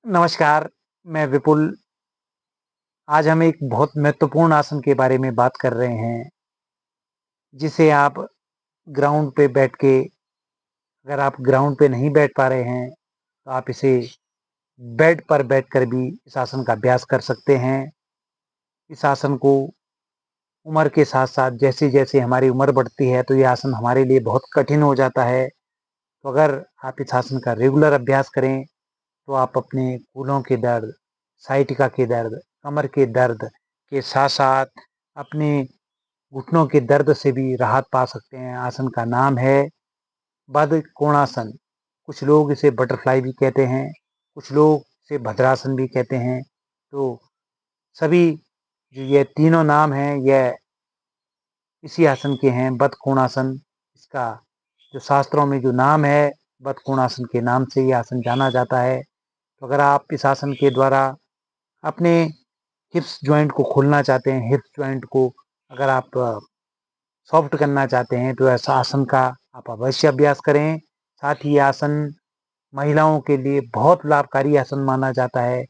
नमस्कार, मैं विपुल। आज हम एक बहुत महत्वपूर्ण आसन के बारे में बात कर रहे हैं, जिसे आप ग्राउंड पे बैठ के अगर आप ग्राउंड पे नहीं बैठ पा रहे हैं, तो आप इसे बेड पर बैठकर भी इस आसन का अभ्यास कर सकते हैं। इस आसन को उम्र के साथ-साथ जैसे-जैसे हमारी उम्र बढ़ती है, तो ये आसन हमारे लिए बहुत कठिन हो जाता है। तो अगर आप इस आसन का रेगुलर अभ्यास करें, तो आप अपने कूल्हों के दर्द, साइटिका के दर्द, कमर के दर्द के साथ-साथ अपने घुटनों के दर्द से भी राहत पा सकते हैं। आसन का नाम है बद्ध कोणासन। कुछ लोग इसे बटरफ्लाई भी कहते हैं, कुछ लोग इसे भद्रासन भी कहते हैं। तो सभी जो ये तीनों नाम हैं, यह इसी आसन के हैं, बद्ध कोणासन। इसका जो शास्त्रों में जो नाम है, बद्ध कोणासन के नाम से ये आसन जाना जाता है। तो अगर आप इस आसन के द्वारा अपने हिप्स जॉइंट को खोलना चाहते हैं, हिप्स जॉइंट को अगर आप सॉफ्ट करना चाहते हैं, तो ऐसा आसन का आप अवश्य अभ्यास करें। साथ ही ये आसन महिलाओं के लिए बहुत लाभकारी आसन माना जाता है,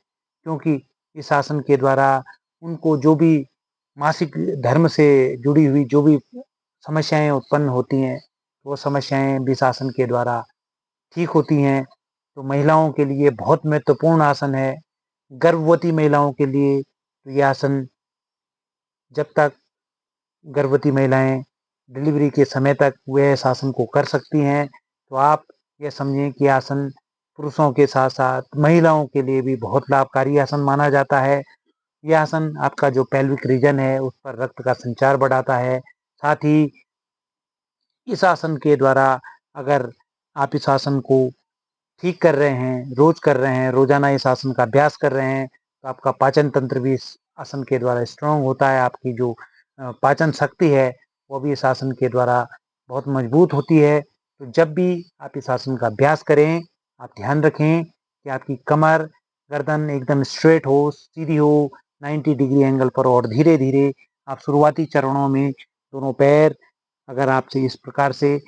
क्योंकि इस आसन के द्वारा उनको जो भी मासिक धर्म से जुड़ी हुई जो भी समस्याएँ उत्पन्न होती हैं, वो समस्याएँ भी इस आसन के द्वारा ठीक होती हैं। तो महिलाओं के लिए बहुत महत्वपूर्ण आसन है। गर्भवती महिलाओं के लिए तो ये आसन जब तक गर्भवती महिलाएँ डिलीवरी के समय तक वह इस आसन को कर सकती हैं। तो आप ये समझें कि आसन पुरुषों के साथ-साथ महिलाओं के लिए भी बहुत लाभकारी आसन माना जाता है। यह आसन आपका जो पेल्विक रीजन है, उस पर रक्त का संचार बढ़ाता है। साथ ही इस आसन के द्वारा अगर आप इस आसन को ठीक कर रहे हैं, रोज़ कर रहे हैं, रोज़ाना इस आसन का अभ्यास कर रहे हैं, तो आपका पाचन तंत्र भी इस आसन के द्वारा स्ट्रॉन्ग होता है। आपकी जो पाचन शक्ति है, वो भी इस आसन के द्वारा बहुत मजबूत होती है। तो जब भी आप इस आसन का अभ्यास करें, आप ध्यान रखें कि आपकी कमर, गर्दन एकदम स्ट्रेट हो, सीधी हो, 90 डिग्री एंगल पर, और धीरे-धीरे आप शुरुआती चरणों में दोनों पैर, अगर आपसे इस प्रकार से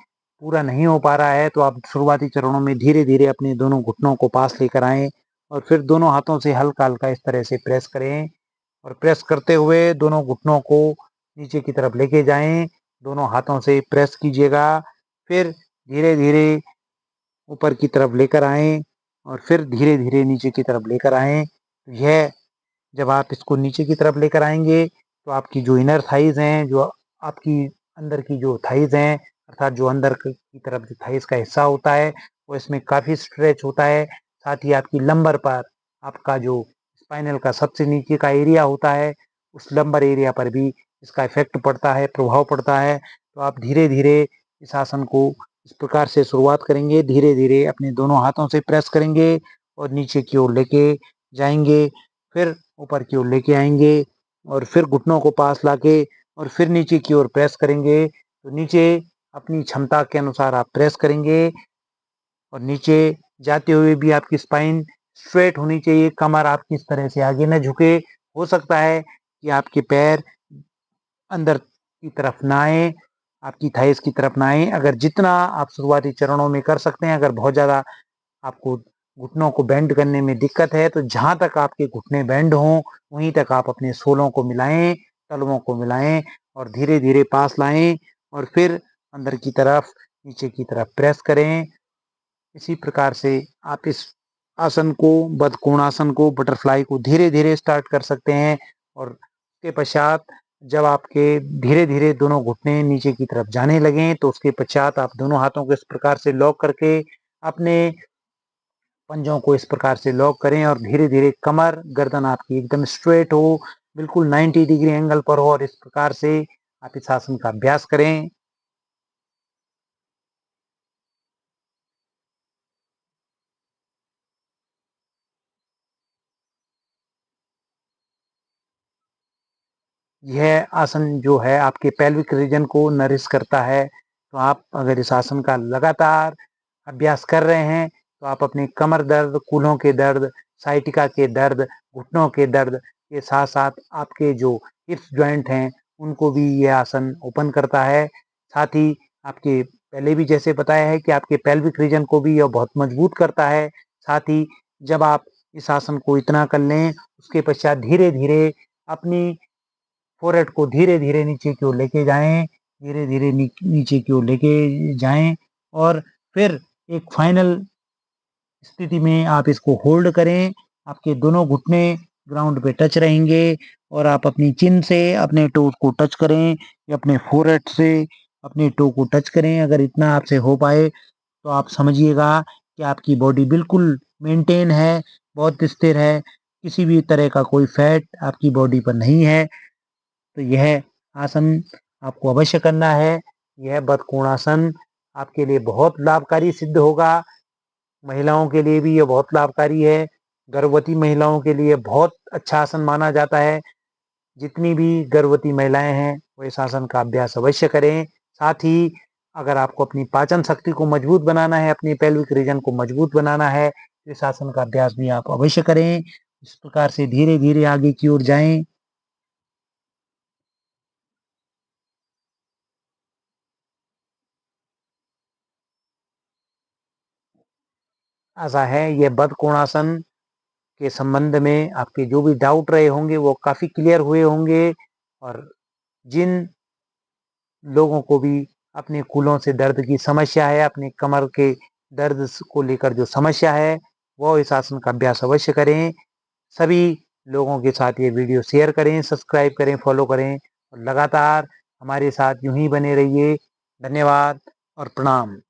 पूरा नहीं हो पा रहा है, तो आप शुरुआती चरणों में धीरे-धीरे अपने दोनों घुटनों को पास लेकर आएँ और फिर दोनों हाथों से हल्का-हल्का इस तरह से प्रेस करें, और प्रेस करते हुए दोनों घुटनों को नीचे की तरफ लेके जाएँ। दोनों हाथों से प्रेस कीजिएगा, फिर धीरे-धीरे ऊपर की तरफ लेकर आएँ और फिर धीरे-धीरे नीचे की तरफ लेकर आएँ। यह जब आप इसको नीचे की तरफ लेकर आएँगे, तो आपकी जो इनर थाइज़ हैं, जो आपकी अंदर की जो थाइज़ हैं, अर्थात जो अंदर की तरफ जो थाइज़ का हिस्सा होता है, वो इसमें काफ़ी स्ट्रेच होता है। साथ ही आपकी लंबर पर, आपका जो स्पाइनल का सबसे नीचे का एरिया होता है, उस लंबर एरिया पर भी इसका इफ़ेक्ट पड़ता है, प्रभाव पड़ता है। तो आप धीरे-धीरे इस आसन को इस प्रकार से शुरुआत करेंगे, धीरे-धीरे अपने दोनों हाथों से प्रेस करेंगे और नीचे की ओर लेके जाएँगे, फिर ऊपर की ओर लेके आएँगे और फिर घुटनों को पास लाके और फिर नीचे की ओर प्रेस करेंगे। तो नीचे अपनी क्षमता के अनुसार आप प्रेस करेंगे और नीचे जाते हुए भी आपकी स्पाइन स्ट्रेट होनी चाहिए, कमर आपकी इस तरह से आगे ना झुके। हो सकता है कि आपके पैर अंदर की तरफ ना आएँ, आपकी थाइज़ की तरफ ना आएँ। अगर जितना आप शुरुआती चरणों में कर सकते हैं, अगर बहुत ज़्यादा आपको घुटनों को बेंड करने में दिक्कत है, तो जहाँ तक आपके घुटने बेंड हों, वहीं तक आप अपने सोलों को मिलाएँ, तलवों को मिलाएँ और धीरे-धीरे पास लाएँ और फिर अंदर की तरफ, नीचे की तरफ प्रेस करें। इसी प्रकार से आप इस आसन को, बद्ध कोणासन को, बटरफ्लाई को धीरे-धीरे स्टार्ट कर सकते हैं और उसके पश्चात जब आपके धीरे-धीरे दोनों घुटने नीचे की तरफ जाने लगें, तो उसके पश्चात आप दोनों हाथों को इस प्रकार से लॉक करके अपने पंजों को इस प्रकार से लॉक करें और धीरे-धीरे कमर, गर्दन आपकी एकदम स्ट्रेट हो, बिल्कुल 90 डिग्री एंगल पर हो और इस प्रकार से आप इस आसन का अभ्यास करें। यह आसन जो है आपके पेल्विक रीजन को नरिश करता है। तो आप अगर इस आसन का लगातार अभ्यास कर रहे हैं, तो आप अपनी कमर दर्द, कूल्हों के दर्द, साइटिका के दर्द, घुटनों के दर्द के साथ-साथ आपके जो हिप्स जॉइंट हैं, उनको भी ये आसन ओपन करता है। साथ ही आपके पहले भी जैसे बताया है कि आपके पेल्विक रीजन को भी यह बहुत मजबूत करता है। साथ ही जब आप इस आसन को इतना कर लें, उसके पश्चात धीरे-धीरे अपनी फोrehead को धीरे-धीरे नीचे की ओर लेके जाएँ, धीरे-धीरे नीचे की ओर लेके जाएँ और फिर एक फाइनल स्थिति में आप इसको होल्ड करें। आपके दोनों घुटने ग्राउंड पे टच रहेंगे और आप अपनी चिन से अपने टोes को टच करें या अपने फोरहेड से अपने टो को टच करें। अगर इतना आपसे हो पाए तो आप समझिएगा कि आपकी बॉडी बिल्कुल मेंटेन है, बहुत स्थिर है, किसी भी तरह का कोई फैट आपकी बॉडी पर नहीं है। तो यह आसन आपको अवश्य करना है। यह बदकोणासन आपके लिए बहुत लाभकारी सिद्ध होगा। महिलाओं के लिए भी ये बहुत लाभकारी है। गर्भवती महिलाओं के लिए बहुत अच्छा आसन माना जाता है। जितनी भी गर्भवती महिलाएं हैं वो इस आसन का अभ्यास अवश्य करें। साथ ही अगर आपको अपनी पाचन शक्ति को मजबूत बनाना है, अपनी पेल्विक रीजन को मजबूत बनाना है, तो इस आसन का अभ्यास भी आप अवश्य करें। इस प्रकार से धीरे-धीरे आगे की ओर जाएं। आशा है ये बदकोणासन के संबंध में आपके जो भी डाउट रहे होंगे वो काफ़ी क्लियर हुए होंगे और जिन लोगों को भी अपने कूल्हों से दर्द की समस्या है, अपने कमर के दर्द को लेकर जो समस्या है, वो इस आसन का अभ्यास अवश्य करें। सभी लोगों के साथ ये वीडियो शेयर करें, सब्सक्राइब करें, फॉलो करें और लगातार हमारे साथ यूं ही बने रहिए। धन्यवाद और प्रणाम।